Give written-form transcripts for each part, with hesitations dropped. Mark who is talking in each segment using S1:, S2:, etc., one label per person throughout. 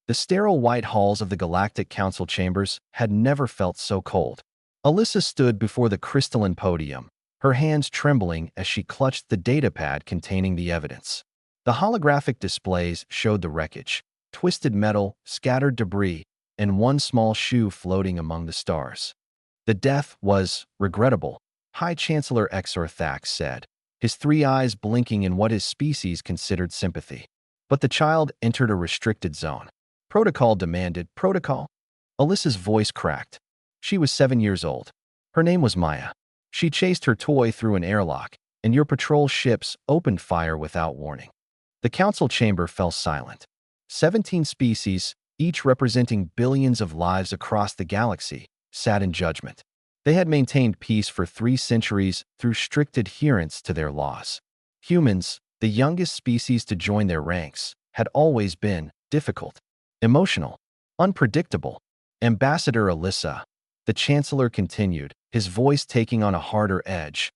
S1: The sterile white halls of the Galactic Council chambers had never felt so cold. Alyssa stood before the crystalline podium, her hands trembling as she clutched the datapad containing the evidence. The holographic displays showed the wreckage, twisted metal, scattered debris, and one small shoe floating among the stars. The death was regrettable, High Chancellor Exorthax said, his three eyes blinking in what his species considered sympathy. But the child entered a restricted zone. Protocol demanded protocol. Alyssa's voice cracked. She was 7 years old. Her name was Maya. She chased her toy through an airlock, and your patrol ships opened fire without warning. The council chamber fell silent. 17 species, each representing billions of lives across the galaxy, sat in judgment. They had maintained peace for 3 centuries through strict adherence to their laws. Humans, the youngest species to join their ranks, had always been difficult, emotional, unpredictable. Ambassador Alyssa, the Chancellor continued, his voice taking on a harder edge.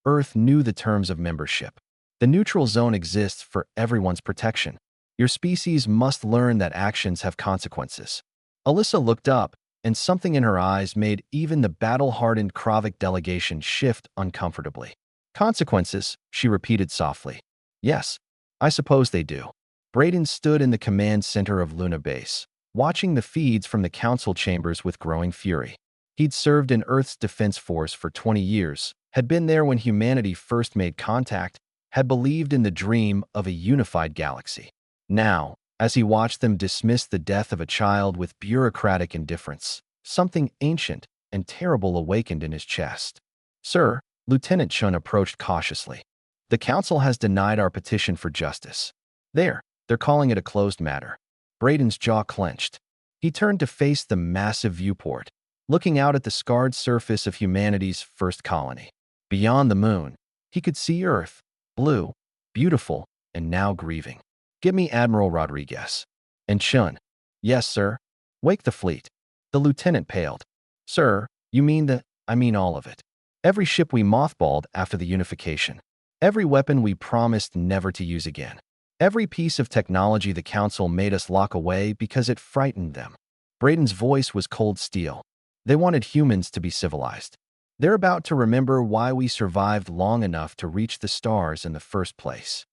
S1: Earth knew the terms of membership. The neutral zone exists for everyone's protection. Your species must learn that actions have consequences. Alyssa looked up, and something in her eyes made even the battle-hardened Kravik delegation shift uncomfortably. Consequences, she repeated softly. Yes, I suppose they do. Brayden stood in the command center of Luna Base, watching the feeds from the council chambers with growing fury. He'd served in Earth's defense force for 20 years, had been there when humanity first made contact, had believed in the dream of a unified galaxy. Now, as he watched them dismiss the death of a child with bureaucratic indifference, something ancient and terrible awakened in his chest. Sir, Lieutenant Chun approached cautiously. The council has denied our petition for justice. They're calling it a closed matter. Brayden's jaw clenched. He turned to face the massive viewport, looking out at the scarred surface of humanity's first colony. Beyond the moon, he could see Earth, blue, beautiful, and now grieving. Give me Admiral Rodriguez. And Chun. Yes, sir. Wake the fleet. The lieutenant paled. Sir, you mean I mean all of it. Every ship we mothballed after the unification. Every weapon we promised never to use again. Every piece of technology the council made us lock away because it frightened them. Brayden's voice was cold steel. They wanted humans to be civilized. They're about to remember why we survived long enough to reach the stars in the first place.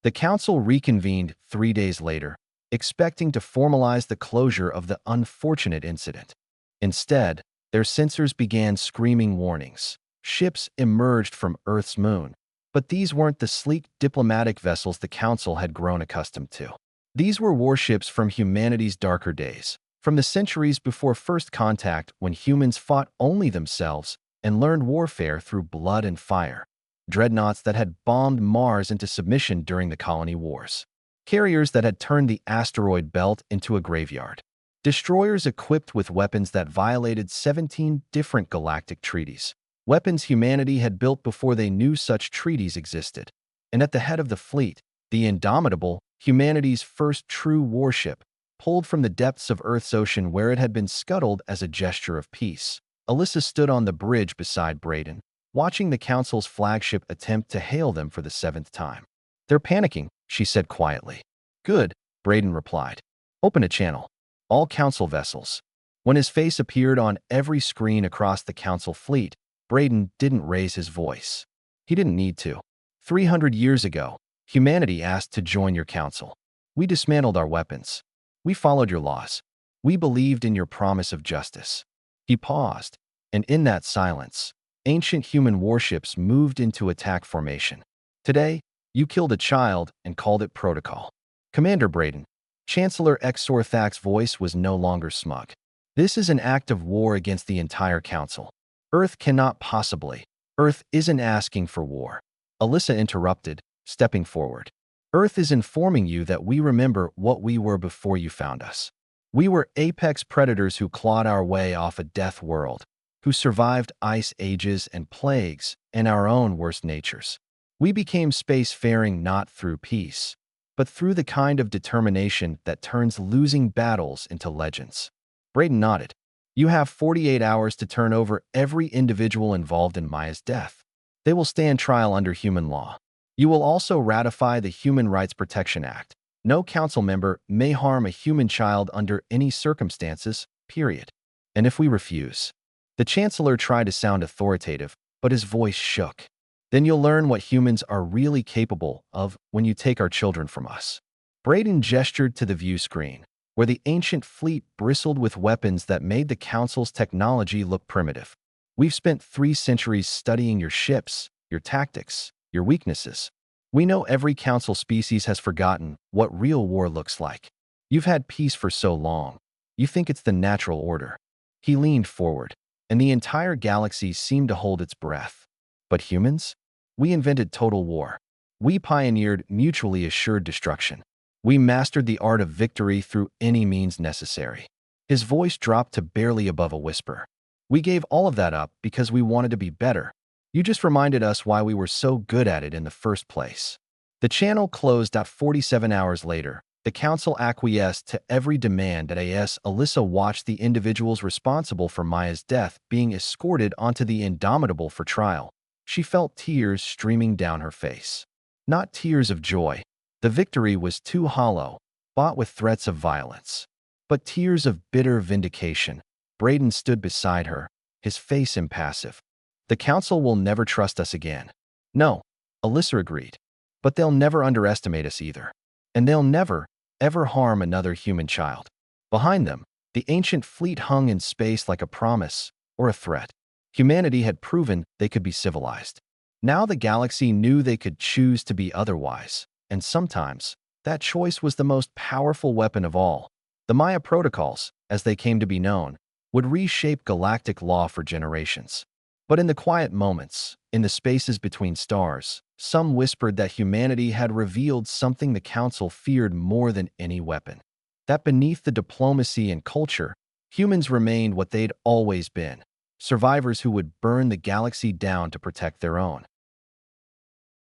S1: The council reconvened 3 days later, expecting to formalize the closure of the unfortunate incident. Instead, their sensors began screaming warnings. Ships emerged from Earth's moon. But these weren't the sleek diplomatic vessels the council had grown accustomed to. These were warships from humanity's darker days, from the centuries before first contact when humans fought only themselves and learned warfare through blood and fire. Dreadnoughts that had bombed Mars into submission during the colony wars. Carriers that had turned the asteroid belt into a graveyard. Destroyers equipped with weapons that violated 17 different galactic treaties. Weapons humanity had built before they knew such treaties existed. And at the head of the fleet, the Indomitable, humanity's first true warship, pulled from the depths of Earth's ocean where it had been scuttled as a gesture of peace. Alyssa stood on the bridge beside Brayden, watching the council's flagship attempt to hail them for the 7th time. They're panicking, she said quietly. Good, Brayden replied. Open a channel. All council vessels. When his face appeared on every screen across the council fleet, Brayden didn't raise his voice. He didn't need to. 300 years ago, humanity asked to join your council. We dismantled our weapons. We followed your laws. We believed in your promise of justice. He paused, and in that silence, ancient human warships moved into attack formation. Today, you killed a child and called it protocol. Commander Brayden, Chancellor Exorthax's voice was no longer smug. This is an act of war against the entire council. Earth cannot possibly. Earth isn't asking for war. Alyssa interrupted, stepping forward. Earth is informing you that we remember what we were before you found us. We were apex predators who clawed our way off a death world, who survived ice ages and plagues and our own worst natures. We became spacefaring not through peace, but through the kind of determination that turns losing battles into legends. Brayden nodded. You have 48 hours to turn over every individual involved in Maya's death. They will stand trial under human law. You will also ratify the Human Rights Protection Act, No council member may harm a human child under any circumstances, period. And if we refuse, the chancellor tried to sound authoritative, but his voice shook. Then you'll learn what humans are really capable of when you take our children from us. Braden gestured to the view screen, where the ancient fleet bristled with weapons that made the council's technology look primitive. We've spent 3 centuries studying your ships, your tactics, your weaknesses. We know every council species has forgotten what real war looks like. You've had peace for so long. You think it's the natural order. He leaned forward, and the entire galaxy seemed to hold its breath. But humans? We invented total war. We pioneered mutually assured destruction. We mastered the art of victory through any means necessary. His voice dropped to barely above a whisper. We gave all of that up because we wanted to be better. You just reminded us why we were so good at it in the first place. The channel closed out 47 hours later. The council acquiesced to every demand that Alyssa watched the individuals responsible for Maya's death being escorted onto the Indomitable for trial. She felt tears streaming down her face. Not tears of joy. The victory was too hollow, bought with threats of violence. But tears of bitter vindication. Braden stood beside her, his face impassive. The council will never trust us again. No, Alyssa agreed. But they'll never underestimate us either. And they'll never, ever harm another human child. Behind them, the ancient fleet hung in space like a promise or a threat. Humanity had proven they could be civilized. Now the galaxy knew they could choose to be otherwise. And sometimes, that choice was the most powerful weapon of all. The Maya Protocols, as they came to be known, would reshape galactic law for generations. But in the quiet moments, in the spaces between stars, some whispered that humanity had revealed something the Council feared more than any weapon. That beneath the diplomacy and culture, humans remained what they'd always been, survivors who would burn the galaxy down to protect their own.